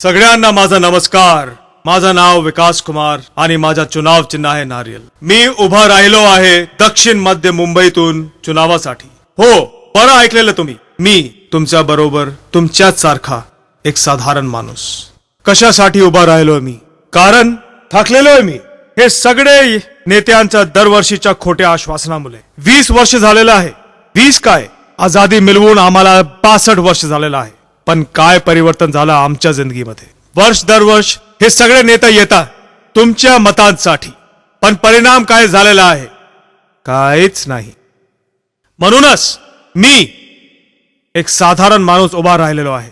सगळ्यांना माझा नमस्कार। माझं नाव विकास कुमार आणि माझा चुनाव चिन्ह आहे नारियल। मी उभा राहिलो आहे दक्षिण मध्य मुंबईतून चुनावासाठी। हो, बरं ऐकलेलं तुम्ही। मी तुमच्या बरोबर तुमच्याच सारखा एक साधारण माणूस। कशासाठी उभा राहिलोय मी? कारण थकलेलोय मी हे सगळे नेत्यांच्या दरवर्षीच्या खोट्या आश्वासनामुळे। 20 वर्ष झालेलं आहे। 20 काय, आजादी मिळवून आम्हाला 62 वर्ष झालेलं आहे। पण काय परिवर्तन झालं आमच्या जिंदगीमध्ये? वर्ष दरवर्ष हे सगळे नेते येतात तुमच्या मतांसाठी, पण परिणाम काय झालेला आहे? काहीच नाही। म्हणूनच मी एक साधारण माणूस उभा राहिलेलो आहे।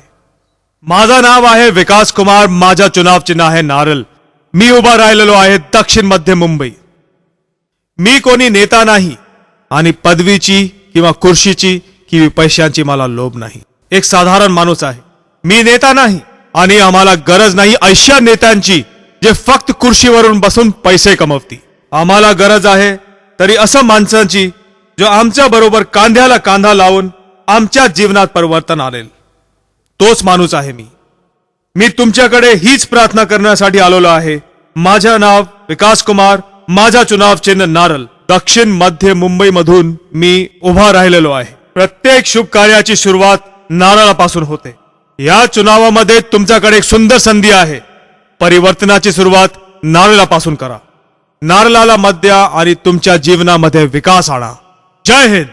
माझं नाव आहे विकास कुमार, माझा चुनाव चिन्ह आहे नारळ। मी उभा राहिलेलो आहे दक्षिण मध्य मुंबई। मी कोणी नेता नाही आणि पदवीची किंवा खुर्शीची किंवा पैशांची मला लोभ नाही। एक साधारण माणूस आहे। मी नेता नाही आणि आम्हाला गरज नाही अशा नेत्यांची जे फक्त खुर्शीवरून बसून पैसे कमवतील। आम्हाला गरज आहे तरी असं माणसांची जो आमच्या बरोबर कांद्याला कांदा लावून आमच्या जीवनात परिवर्तन आणेल। तोच माणूस आहे मी। मी तुमच्याकडे हीच प्रार्थना करण्यासाठी आलेलो आहे। माझे नाव विकास कुमार, माझा चुनाव चिन्ह नारळ। दक्षिण मध्य मुंबई मधून मी उभा राहिलेलो आहे। प्रत्येक शुभ कार्याची सुरुवात नारळापासून होते। या चुनावामध्ये तुमच्याकडे एक सुंदर संधी आहे। परिवर्तनाची सुरुवात नारळापासून करा। नारळाला मत द्या आणि तुमच्या जीवनामध्ये विकास आणा। जय हिंद।